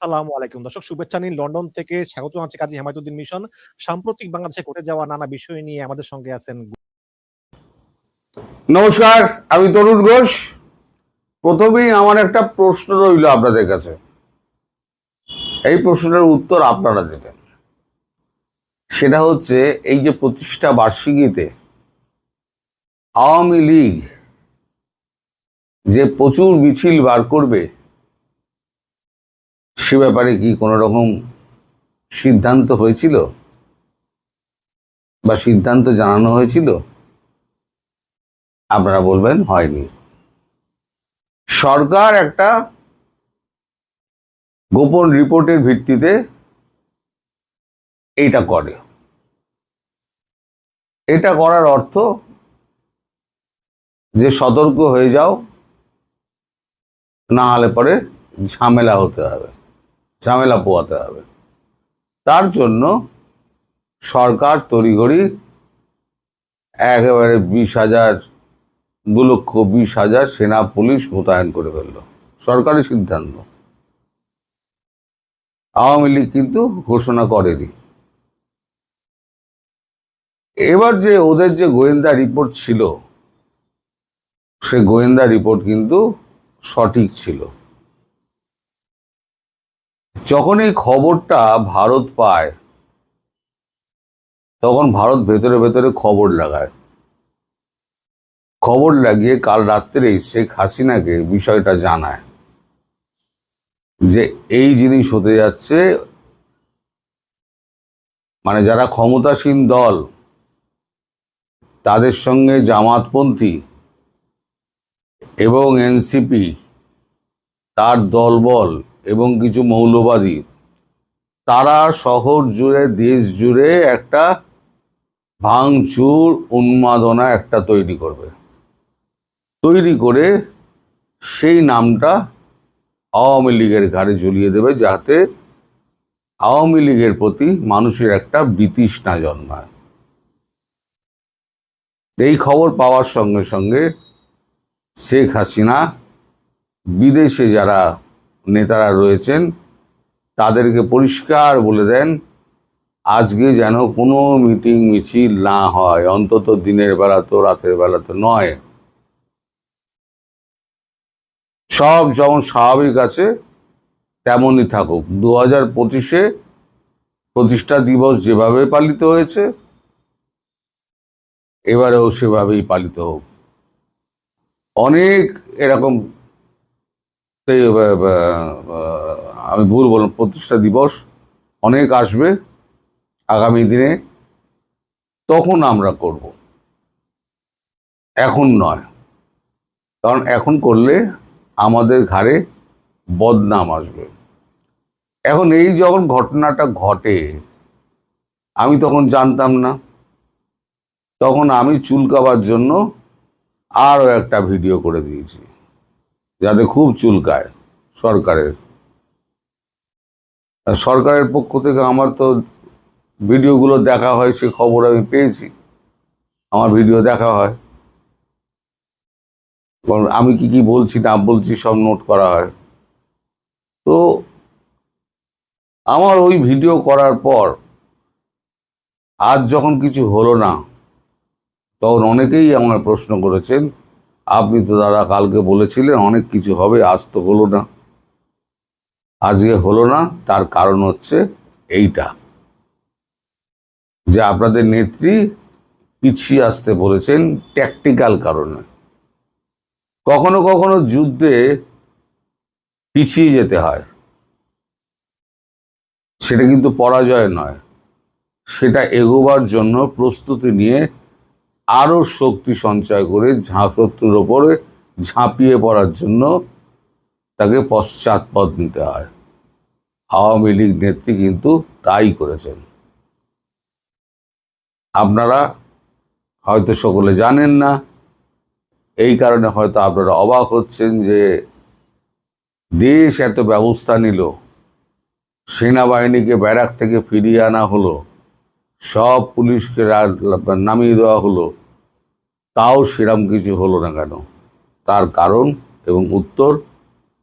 আসসালামু আলাইকুম দর্শক, শুভেচ্ছা নিন লন্ডন থেকে। স্বাগত জানাচ্ছি কাজী হেমায়েতুদ্দিন মিশন। সাম্প্রতিক বাংলাদেশে ঘটে যাওয়া নানা বিষয় নিয়ে আমাদের সঙ্গে আছেন। নমস্কার, আমি তরুণ ঘোষ। প্রথমেই আমার একটা প্রশ্ন রইল আপনাদের কাছে। এই প্রশ্নের উত্তর আপনারা দেবেন। সেটা হচ্ছে, এই যে প্রতিষ্ঠা বার্ষিকীতে আওয়ামী লীগ যে প্রচুর মিছিল বার করবে, সে ব্যাপারে কি কোনো রকম সিদ্ধান্ত হয়েছিল বা সিদ্ধান্ত জানানো হয়েছিল? আপনারা বলবেন হয়নি। সরকার একটা গোপন রিপোর্টের ভিত্তিতে এইটা করে। এটা করার অর্থ যে সতর্ক হয়ে যাও, না হলে পরে ঝামেলা হতে হবে, ঝামেলা পোয়াতে হবে। তার জন্য সরকার তড়িঘড়ি একেবারে 20,000 2,20,000 সেনা পুলিশ মোতায়েন করে ফেলল। সরকারি সিদ্ধান্ত, আওয়ামী লীগ কিন্তু ঘোষণা করেনি। এবার যে ওদের যে গোয়েন্দা রিপোর্ট ছিল, সে গোয়েন্দা রিপোর্ট কিন্তু সঠিক ছিল। যখন এই খবরটা ভারত পায়, তখন ভারত ভেতরে ভেতরে খবর লাগায়। খবর লাগিয়ে কাল রাত্রেই শেখ হাসিনাকে বিষয়টা জানায় যে এই জিনিস হতে যাচ্ছে। মানে যারা ক্ষমতাসীন দল, তাদের সঙ্গে জামাতপন্থী এবং এনসিপি, তার দলবল এবং কিছু মৌলবাদী, তারা শহর জুড়ে, দেশ জুড়ে একটা ভাঙচুর, উন্মাদনা একটা তৈরি করবে। তৈরি করে সেই নামটা আওয়ামী লীগের ঘাড়ে ঝুলিয়ে দেবে, যাতে আওয়ামী লীগের প্রতি মানুষের একটা বিতৃষ্ণা জন্মায়। এই খবর পাওয়ার সঙ্গে সঙ্গে শেখ হাসিনা বিদেশে যারা নেতারা রয়েছেন তাদেরকে পরিষ্কার বলে দেন, আজকে যেন কোনো মিটিং মিছিল না হয়, অন্তত দিনের বেলা তো, রাতের বেলা তো নয়। সব যেমন স্বাভাবিক আছে তেমনই থাকুক। 2025-এ প্রতিষ্ঠা দিবস যেভাবে পালিত হয়েছে, এবারেও সেভাবেই পালিত হোক। অনেক এরকম, আমি ভুল বললাম, প্রতিষ্ঠা দিবস অনেক আসবে আগামী দিনে, তখন আমরা করব, এখন নয়। কারণ এখন করলে আমাদের ঘাড়ে বদনাম আসবে। এখন এই যখন ঘটনাটা ঘটে, আমি তখন জানতাম না। তখন আমি চুলকাবার জন্য আরও একটা ভিডিও করে দিয়েছি, যাতে খুব চুলকায় সরকারের। সরকারের পক্ষ থেকে আমার তো ভিডিওগুলো দেখা হয়, সে খবর আমি পেয়েছি, আমার ভিডিও দেখা হয়, আমি কি কি বলছি না বলছি সব নোট করা হয়। তো আমার ওই ভিডিও করার পর আজ যখন কিছু হলো না, তখন অনেকেই আমার প্রশ্ন করেছেন, আপনি তো দাদা কালকে বলেছিলেন অনেক কিছু হবে, আজ তো হলো না। আজকে হলো না, তার কারণ হচ্ছে এইটা, যে আপনাদের নেত্রী পিছিয়ে আসতে বলেছেন ট্যাকটিক্যাল কারণে। কখনো কখনো যুদ্ধে পিছিয়ে যেতে হয়, সেটা কিন্তু পরাজয় নয়, সেটা এগোবার জন্য প্রস্তুতি নিয়ে আরো শক্তি সঞ্চয় করে শত্রুর ওপরে ঝাঁপিয়ে পড়ার জন্য তাকে পশ্চাৎপদ নিতে হয়। আওয়ামী লীগ নেত্রী কিন্তু তাই করেছেন। আপনারা হয়তো সকলে জানেন না, এই কারণে হয়তো আপনারা অবাক হচ্ছেন যে দেশ এত ব্যবস্থা নিল, সেনাবাহিনীকে ব্যারাক থেকে ফিরিয়ে আনা হলো, সব পুলিশকে নামিয়ে দেওয়া হলো, তাও সেরম কিছু হলো না কেন? তার কারণ এবং উত্তর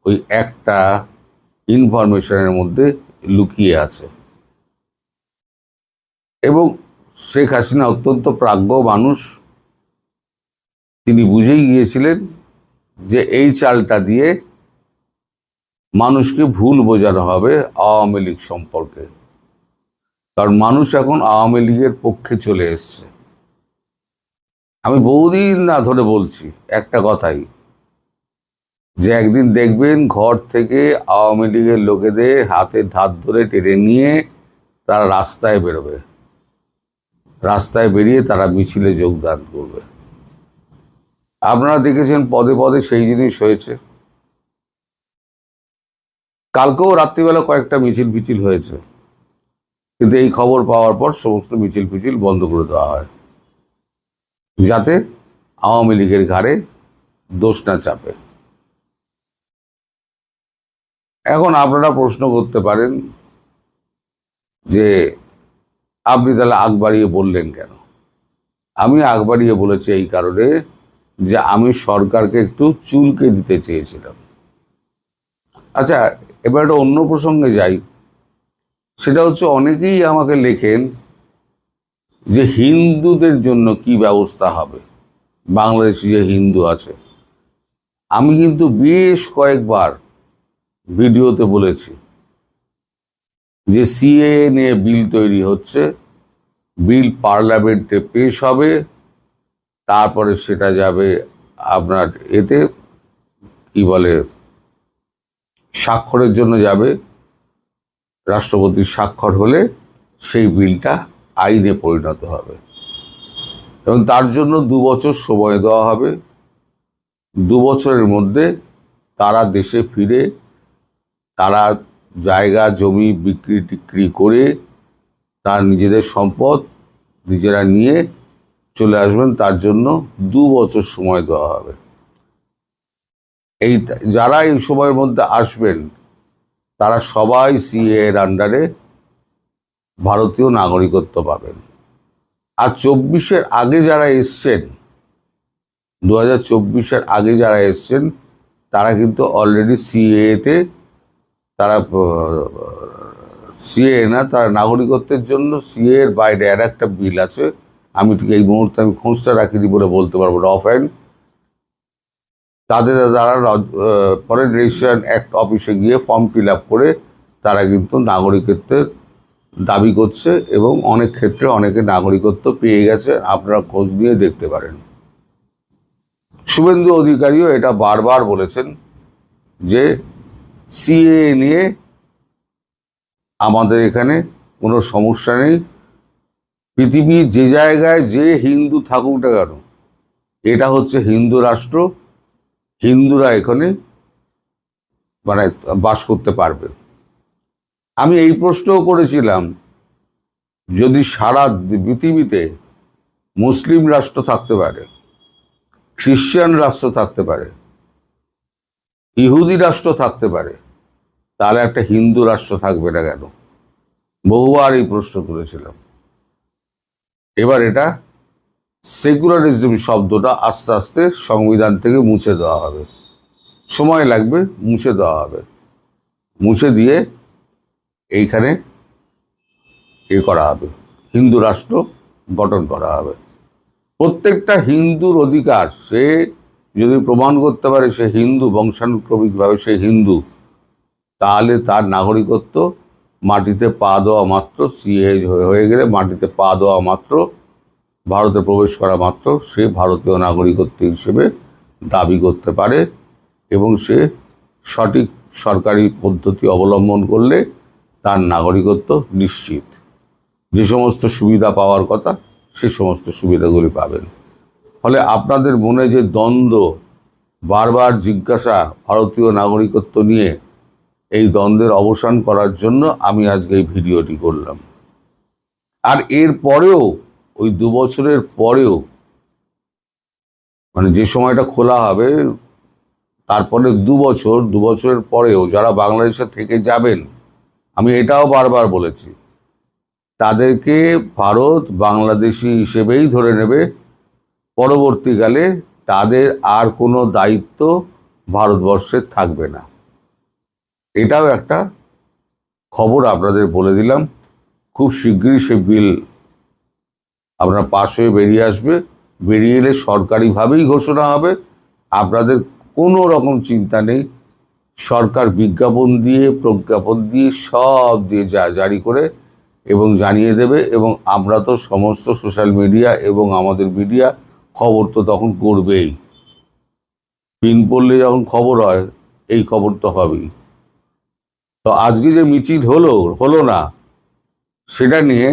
ওই একটা ইনফরমেশনের মধ্যে লুকিয়ে আছে। এবং শেখ হাসিনা অত্যন্ত প্রাজ্ঞ মানুষ, তিনি বুঝেই গিয়েছিলেন যে এই চালটা দিয়ে মানুষকে ভুল বোঝানো হবে আওয়ামী লীগ সম্পর্কে, কারণ মানুষ এখন আওয়ামী লীগের পক্ষে চলে এসছে। আমি বহুদিন না ধরে বলছি একটা কথাই, যে একদিন দেখবেন ঘর থেকে আওয়ামী লীগের লোকেদের হাতে ধার ধরে টেনে নিয়ে তারা রাস্তায় বেরোবে, রাস্তায় বেরিয়ে তারা মিছিলে যোগদান করবে। আপনারা দেখেছেন পদে পদে সেই জিনিস হয়েছে। কালকেও রাত্রিবেলা কয়েকটা মিছিল ফিছিল হয়েছে, কিন্তু এই খবর পাওয়ার পর সমস্ত মিছিল ফিছিল বন্ধ করে দেওয়া হয়, যাতে আওয়ামী লীগের ঘাড়ে দোষ না চাপে। এখন আপনারা প্রশ্ন করতে পারেন যে আপনি তাহলে আগ বাড়িয়ে বললেন কেন? আমি আগ বাড়িয়ে বলেছি এই কারণে যে আমি সরকারকে একটু চুলকে দিতে চেয়েছিলাম। আচ্ছা, এবার একটা অন্য প্রসঙ্গে যাই। সেটা হচ্ছে, অনেকেই আমাকে লেখেন যে হিন্দুদের জন্য কি ব্যবস্থা হবে, বাংলাদেশি যে হিন্দু আছে। আমি কিন্তু বেশ কয়েকবার ভিডিওতে বলেছি যে সিএএ নিয়ে বিল তৈরি হচ্ছে, বিল পার্লামেন্টে পেশ হবে, তারপরে সেটা যাবে আপনার এতে কি বলে স্বাক্ষরের জন্য যাবে, রাষ্ট্রপতির স্বাক্ষর হলে সেই বিলটা আইনে পরিণত হবে, এবং তার জন্য 2 বছর সময় দেওয়া হবে। 2 বছরের মধ্যে তারা দেশে ফিরে তারা জায়গা জমি বিক্রি টিক্রি করে তার নিজেদের সম্পদ নিজেরা নিয়ে চলে আসবেন, তার জন্য 2 বছর সময় দেওয়া হবে। যারা এই সময়ের মধ্যে আসবেন তারা সবাই সিএ এর আন্ডারে ভারতীয় নাগরিকত্ব পাবেন। আর 24-এর আগে যারা এসছেন, 2024-এর আগে যারা এসছেন, তারা কিন্তু অলরেডি সিএতে তারা সিএ না, তারা নাগরিকত্বের জন্য সিএ এর বাইরে আর একটা বিল আছে, আমি ঠিক এই মুহূর্তে আমি খোঁজটা রাখিনি বলে বলতে পারবো না অফ হ্যান্ড। তাদের যারা ফরেন রেজিস্ট্রেশন অ্যাক্ট অফিসে গিয়ে ফর্ম ফিল আপ করে তারা কিন্তু নাগরিকত্বের দাবি করছে, এবং অনেক ক্ষেত্রে অনেকে নাগরিকত্ব পেয়ে গেছে। আপনারা খোঁজ নিয়ে দেখতে পারেন। শুভেন্দু অধিকারীও এটা বারবার বলেছেন যে সিএ নিয়ে আমাদের এখানে কোনো সমস্যা নেই, পৃথিবীর যে জায়গায় যে হিন্দু থাকুক না কেন, এটা হচ্ছে হিন্দু রাষ্ট্র, হিন্দুরা এখানে মানে বাস করতে পারবে। আমি এই প্রশ্নও করেছিলাম, যদি সারা পৃথিবীতে মুসলিম রাষ্ট্র থাকতে পারে, খ্রিশ্চান রাষ্ট্র থাকতে পারে, ইহুদি রাষ্ট্র থাকতে পারে, তাহলে একটা হিন্দু রাষ্ট্র থাকবে না কেন? বহুবার এই প্রশ্ন তুলেছিলাম। এবার এটা সেকুলারিজম শব্দটা আস্তে আস্তে সংবিধান থেকে মুছে দেওয়া হবে, সময় লাগবে, মুছে দেওয়া হবে। মুছে দিয়ে এইখানে করা হবে, হিন্দু রাষ্ট্র গঠন করা হবে। প্রত্যেকটা হিন্দুর অধিকার, সে যদি প্রমাণ করতে পারে সে হিন্দু, বংশানুক্রমিকভাবে সে হিন্দু, তাহলে তার নাগরিকত্ব মাটিতে পা দেওয়া মাত্র, সিএ হয়ে গেলে মাটিতে পা দেওয়া মাত্র, ভারতে প্রবেশ করা মাত্র সে ভারতীয় নাগরিকত্ব হিসেবে দাবি করতে পারে, এবং সে সঠিক সরকারি পদ্ধতি অবলম্বন করলে তার নাগরিকত্ব নিশ্চিত। যে সমস্ত সুবিধা পাওয়ার কথা সে সমস্ত সুবিধাগুলি পাবেন। ফলে আপনাদের মনে যে দ্বন্দ্ব, বারবার জিজ্ঞাসা ভারতীয় নাগরিকত্ব নিয়ে, এই দ্বন্দ্বের অবসান করার জন্য আমি আজকে এই ভিডিওটি করলাম। আর এর পরেও, ওই 2 বছরের পরেও, মানে যে সময়টা খোলা হবে তারপরে 2 বছরের পরেও যারা বাংলাদেশে থেকে যাবেন, আমি এটাও বারবার বলেছি, তাদেরকে ভারত বাংলাদেশি হিসেবেই ধরে নেবে। পরবর্তীকালে তাদের আর কোনো দায়িত্ব ভারতবর্ষে থাকবে না। এটাও একটা খবর আপনাদের বলে দিলাম। খুব শীঘ্রই সে বিল আপনার পাশ হয়ে বেরিয়ে আসবে। বেরিয়ে এলে সরকারিভাবেই ঘোষণা হবে। আপনাদের কোনো রকম চিন্তা নেই। সরকার বিজ্ঞাপন দিয়ে, প্রজ্ঞাপন দিয়ে, সব দিয়ে জারি করে এবং জানিয়ে দেবে। এবং আমরা তো সমস্ত সোশ্যাল মিডিয়া এবং আমাদের মিডিয়া খবর তো তখন করবেই। পিন পড়লে যখন খবর হয়, এই খবর তো হবেই। তো আজকে যে মিছিল হলো না, সেটা নিয়ে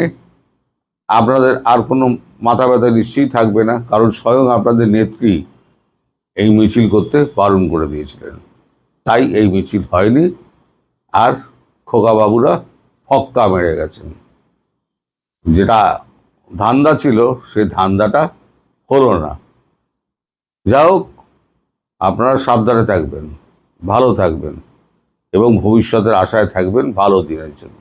আপনাদের আর কোনো মাথা ব্যথা নিশ্চয়ই থাকবে না, কারণ স্বয়ং আপনাদের নেত্রী এই মিছিল করতে বারণ করে দিয়েছিলেন। তাই এই মিছিল হয়নি, আর খোকাবাবুরা ফক্কা মেরে গেছেন। যেটা ধান্দা ছিল, সেই ধান্দাটা হলো না। যা হোক, আপনারা সাবধানে থাকবেন, ভালো থাকবেন এবং ভবিষ্যতের আশায় থাকবেন ভালো দিনের জন্য।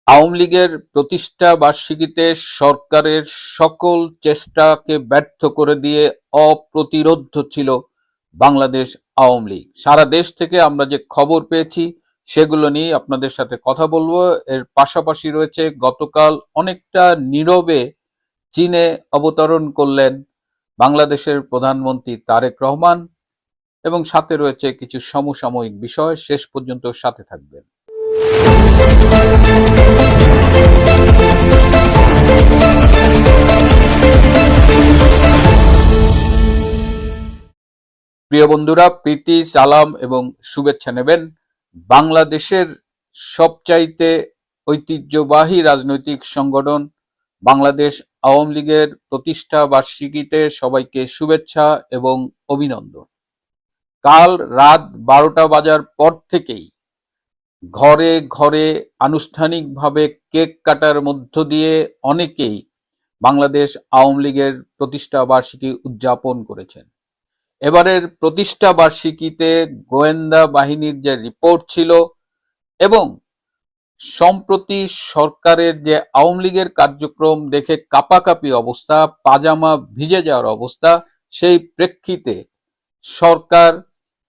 আওয়ামী লীগের প্রতিষ্ঠা বার্ষিকীতে সরকারের সকল চেষ্টাকে ব্যর্থ করে দিয়ে অপ্রতিরোধ্য ছিল বাংলাদেশ আওয়ামী লীগ। সারা দেশ থেকে আমরা যে খবর পেয়েছি সেগুলো নিয়ে আপনাদের সাথে কথা বলবো। এর পাশাপাশি রয়েছে গতকাল অনেকটা নীরবে চীনে অবতরণ করলেন বাংলাদেশের প্রধানমন্ত্রী তারেক রহমান, এবং সাথে রয়েছে কিছু সমসাময়িক বিষয়। শেষ পর্যন্ত সাথে থাকবেন। প্রিয় বন্ধুরা, প্রীতি, সালাম এবং শুভেচ্ছা নেবেন। বাংলাদেশের সবচাইতে ঐতিহ্যবাহী রাজনৈতিক সংগঠন বাংলাদেশ আওয়ামী লীগের প্রতিষ্ঠা বার্ষিকীতে সবাইকে শুভেচ্ছা এবং অভিনন্দন। কাল রাত 12টা বাজার পর থেকেই ঘরে ঘরে আনুষ্ঠানিকভাবে কেক কাটার মধ্য দিয়ে অনেকেই বাংলাদেশ আওয়ামী লীগের প্রতিষ্ঠা বার্ষিকী উদযাপন করেছেন। এবারের প্রতিষ্ঠা বার্ষিকীতে গোয়েন্দা বাহিনীর যে রিপোর্ট ছিল এবং সম্প্রতি সরকারের যে আওয়ামী লীগের কার্যক্রম দেখে কাঁপাকাঁপি অবস্থা, পাজামা ভিজে যাওয়ার অবস্থা, সেই প্রেক্ষিতে সরকার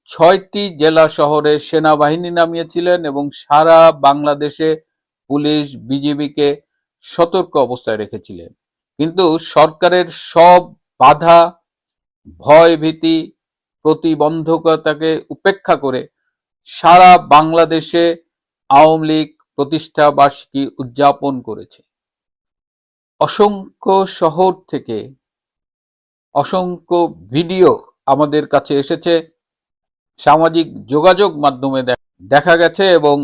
6টি জেলা শহরে সেনাবাহিনী নামিয়েছিলেন এবং সারা বাংলাদেশে পুলিশ, বিজিবিকে সতর্ক অবস্থায় রেখেছিলেন। কিন্তু সরকারের সব বাধা, ভয়, ভীতি, প্রতিবন্ধকতাকে উপেক্ষা করে সারা বাংলাদেশে আওয়ামী লীগ প্রতিষ্ঠা বার্ষিকী উদযাপন করেছে। অসংখ্য শহর থেকে অসংখ্য ভিডিও আমাদের কাছে এসেছে, সামাজিক যোগাযোগ মাধ্যমে দেখা গেছে, এবং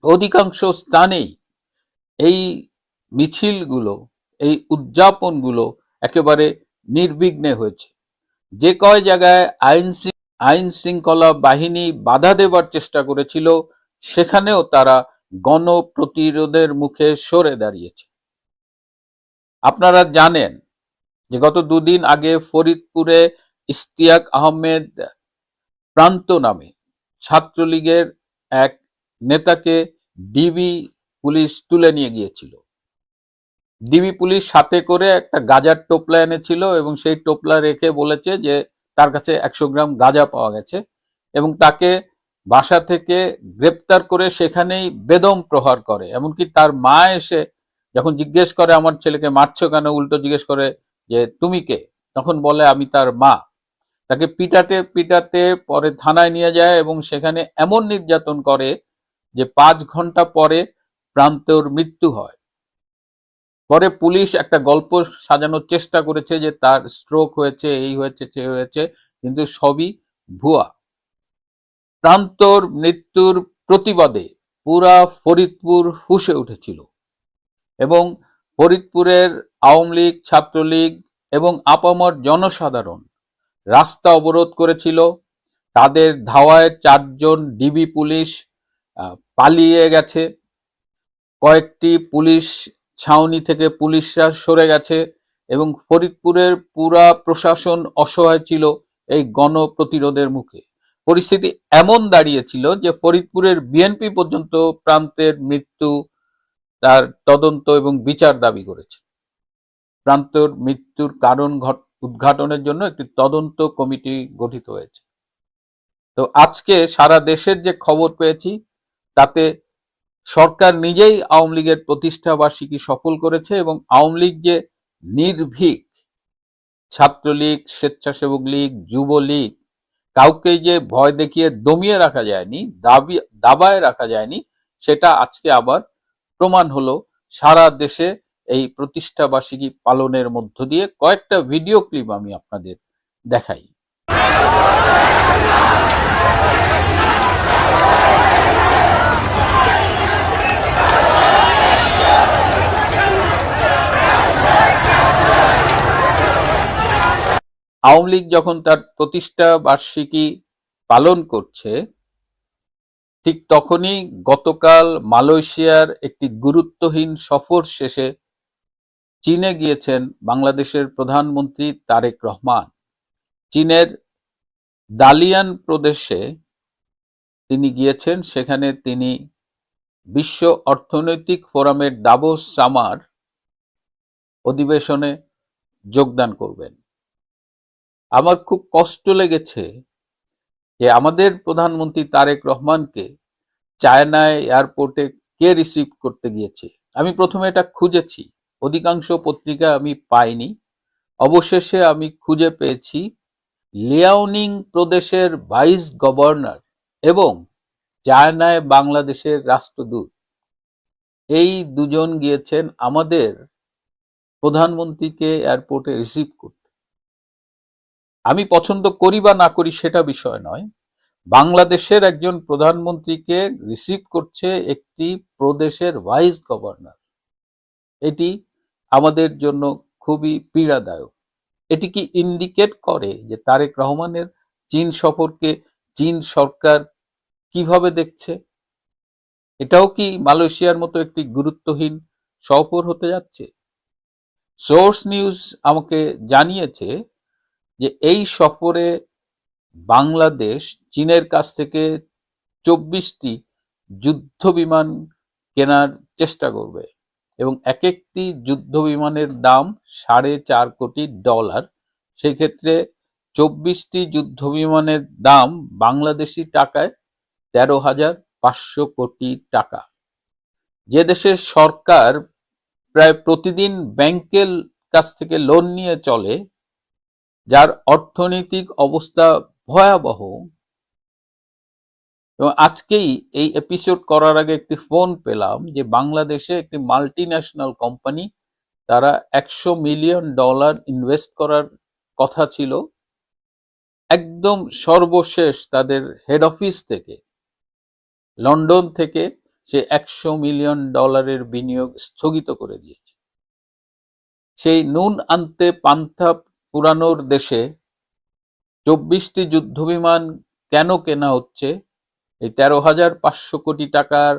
অধিকাংশ স্থানেই এই মিছিলগুলো, এই উদযাপনগুলো একেবারে নির্বিঘ্নে হয়েছে। যে কয় জায়গায় আইন শৃঙ্খলা বাহিনী বাধা দেবার চেষ্টা করেছিল, সেখানেও তারা গণপ্রতিরোধের মুখে সরে দাঁড়িয়েছে। আপনারা জানেন যে গত দুদিন আগে ফরিদপুরে ইশতিয়াক আহমেদ প্রান্ত নামে ছাত্রলীগের এক নেতাকে ডিবি পুলিশ তুলে নিয়ে গিয়েছিল। ডিবি পুলিশ সাথে করে একটা গাঁজার টোপলা এনেছিল এবং সেই টোপলা রেখে বলেছে যে তার কাছে 100 গ্রাম গাঁজা পাওয়া গেছে, এবং তাকে বাসা থেকে গ্রেপ্তার করে সেখানেই বেদম প্রহার করে। এমনকি তার মা এসে যখন জিজ্ঞেস করে আমার ছেলেকে মারছো কেন, উল্টো জিজ্ঞেস করে যে তুমি কে, তখন বলে আমি তার মা। তাকে পিটাতে পিটাতে পরে থানায় নিয়ে যায় এবং সেখানে এমন নির্যাতন করে যে 5 ঘন্টা পরে প্রান্তর মৃত্যু হয়। পরে পুলিশ একটা গল্প সাজানোর চেষ্টা করেছে যে তার স্ট্রোক হয়েছে, এই হয়েছে, সে হয়েছে, কিন্তু সবই ভুয়া। প্রান্তর মৃত্যুর প্রতিবাদে পুরা ফরিদপুর ফুঁসে উঠেছিল এবং ফরিদপুরের আওয়ামী লীগ, ছাত্রলীগ এবং আপামর জনসাধারণ রাস্তা অবরোধ করেছিল। তাদের ধাওয়ায় 4 জন ডিবি পুলিশ পালিয়ে গেছে। কয়েকটি পুলিশ ছাউনি থেকে পুলিশরা সরে গেছে এবং ফরিদপুরের পুরা প্রশাসন অসহায় ছিল এই গণপ্রতিরোধের মুখে। পরিস্থিতি এমন দাঁড়িয়েছিল যে ফরিদপুরের বিএনপি পর্যন্ত প্রান্তের মৃত্যু তার তদন্ত এবং বিচার দাবি করেছে। প্রান্তর মৃত্যুর কারণ উদ্ঘাটনের জন্য একটি তদন্ত কমিটি গঠিত হয়েছে। তো আজকে সারা দেশের যে খবর পেয়েছি তাতে সরকার নিজেই আওয়ামী লীগের প্রতিষ্ঠা বার্ষিকী সফল করেছে এবং আওয়ামী লীগ যে নির্ভীক, ছাত্রলীগ, স্বেচ্ছাসেবক লীগ, যুবলীগ, কাউকে যে ভয় দেখিয়ে দমিয়ে রাখা যায়নি, দাবায় রাখা যায়নি, সেটা আজকে আবার প্রমাণ হলো সারা দেশে এই প্রতিষ্ঠা বার্ষিকী পালনের মধ্য দিয়ে। কয়েকটা ভিডিও ক্লিপ আমি আপনাদের দেখাই। আওয়ামী লীগ যখন তার প্রতিষ্ঠা বার্ষিকী পালন করছে, ঠিক তখনই গতকাল মালয়েশিয়ার একটি গুরুত্বহীন সফর শেষে চীনে গিয়েছেন বাংলাদেশের প্রধানমন্ত্রী তারেক রহমান। চীনের দালিয়ান প্রদেশে তিনি গিয়েছেন, সেখানে তিনি বিশ্ব অর্থনৈতিক ফোরামের দাভোস সামার অধিবেশনে যোগদান করবেন। আমার খুব কষ্ট লেগেছে যে আমাদের প্রধানমন্ত্রী তারেক রহমানকে চায়নায় এয়ারপোর্টে কে রিসিভ করতে গিয়েছে। আমি প্রথমে এটা খুঁজেছি, অধিকাংশ পত্রিকা আমি পাইনি। অবশেষে আমি খুঁজে পেয়েছি লিয়াওনিং প্রদেশের ভাইস গভর্নর এবং চায়নায় বাংলাদেশের রাষ্ট্রদূত, এই দুজন গিয়েছেন আমাদের প্রধানমন্ত্রীকে এয়ারপোর্টে রিসিভ করতে। আমি পছন্দ করি বা না করি সেটা বিষয় নয়, বাংলাদেশের একজন প্রধানমন্ত্রীকে রিসিভ করছে একটি প্রদেশের ভাইস গভর্নর। এটি আমাদের জন্য খুবই পীড়াদায়ক। এটি কি ইন্ডিকেট করে যে তারেক রহমানের চীন সফরকে চীন সরকার কিভাবে দেখছে? এটাও কি মালয়েশিয়ার মতো একটি গুরুত্বহীন সফর হতে যাচ্ছে? সোর্স নিউজ আমাকে জানিয়েছে যে এই সফরে বাংলাদেশ চীনের কাছ থেকে 24টি যুদ্ধ বিমান কেনার চেষ্টা করবে এবং এক একটি যুদ্ধ বিমানের দাম $4.5 কোটি। সেই ক্ষেত্রে 24টি যুদ্ধ বিমানের দাম বাংলাদেশি টাকায় 13,500 কোটি টাকা। যে দেশের সরকার প্রায় প্রতিদিন ব্যাংকের কাছ থেকে লোন নিয়ে চলে, যার অর্থনৈতিক অবস্থা ভয়াবহ, এবং আজকেই এই এপিসোড করার আগে একটি ফোন পেলাম যে বাংলাদেশে একটি মাল্টি ন্যাশনাল কোম্পানি, তারা $100 মিলিয়ন ইনভেস্ট করার কথা ছিল, একদম সর্বশেষ তাদের হেড অফিস থেকে লন্ডন থেকে সে $100 মিলিয়ন বিনিয়োগ স্থগিত করে দিয়েছে। সেই নুন আনতে পান্তা পুরানোর দেশে 24টি যুদ্ধবিমান কেন কেনা হচ্ছে? এই 13,500 কোটি টাকার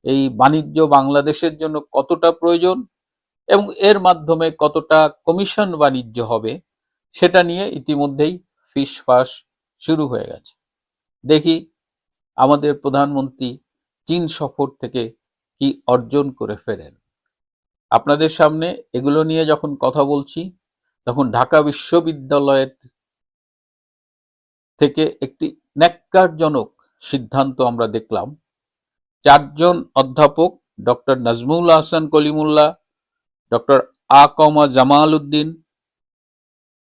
এই বাণিজ্য বাংলাদেশের জন্য কতটা প্রয়োজন এবং এর মাধ্যমে কতটা কমিশন বাণিজ্য হবে, সেটা নিয়ে ইতিমধ্যেই ফিসফাস শুরু হয়ে গেছে। দেখি আমাদের প্রধানমন্ত্রী চীন সফর থেকে কি অর্জন করে ফেরেন। আপনাদের সামনে এগুলো নিয়ে যখন কথা বলছি, তখন ঢাকা বিশ্ববিদ্যালয়ের থেকে একটি ন্যাক্কারজনক সিদ্ধান্ত আমরা দেখলাম। 4 অধ্যাপক, ডক্টর নাজমুল হাসান কলিমুল্লাহ, ডক্টর আকমা জামাল উদ্দিন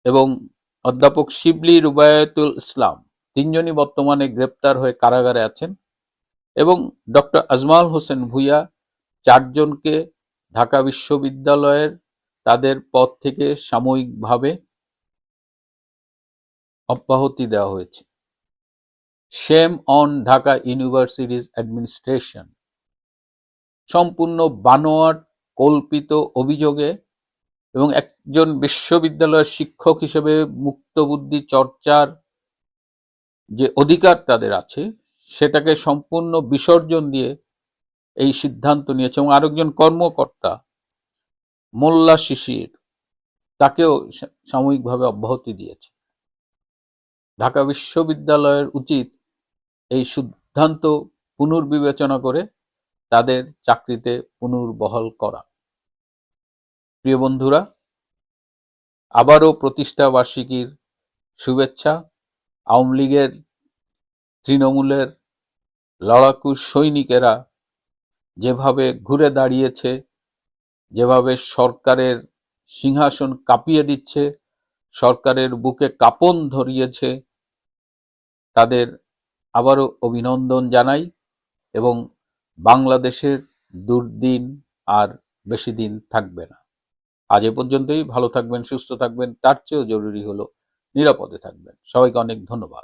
এবং অধ্যাপক শিবলি রুবায়াতুল ইসলাম, 3জনই বর্তমানে গ্রেপ্তার হয়ে কারাগারে আছেন, এবং ডক্টর আজমাল হোসেন ভূঁইয়া, 4জনকে ঢাকা বিশ্ববিদ্যালয়ের তাদের পদ থেকে সাময়িকভাবে অব্যাহতি দেওয়া হয়েছে। Shame on Dhaka universities administration. সম্পূর্ণ বানোয়াট কল্পিত অভিযোগে এবং একজন বিশ্ববিদ্যালয়ের শিক্ষক হিসেবে মুক্তবুদ্ধি চর্চার যে অধিকার তাদের আছে, সেটাকে সম্পূর্ণ বিসর্জন দিয়ে এই সিদ্ধান্ত নিয়েছে। এবং আরেকজন কর্মকর্তা মোল্লা শিশির, তাকেও সাময়িকভাবে অব্যাহতি দিয়েছে। ঢাকা বিশ্ববিদ্যালয়ের উচিত এই সিদ্ধান্ত পুনর্বিবেচনা করে তাদের চাকরিতে পুনর্বহাল করা। প্রিয় বন্ধুরা, আবারও প্রতিষ্ঠা বার্ষিকীর শুভেচ্ছা। আওয়ামী লীগের তৃণমূলের লড়াকু সৈনিকেরা যেভাবে ঘুরে দাঁড়িয়েছে, যেভাবে সরকারের সিংহাসন কাঁপিয়ে দিচ্ছে, সরকারের বুকে কাঁপন ধরিয়েছে, তাদের আবারও অভিনন্দন জানাই এবং বাংলাদেশের দুর্দিন আর বেশি দিন থাকবে না। আজ এ পর্যন্তই। ভালো থাকবেন, সুস্থ থাকবেন, তার চেয়েও জরুরি হলো নিরাপদে থাকবেন। সবাইকে অনেক ধন্যবাদ।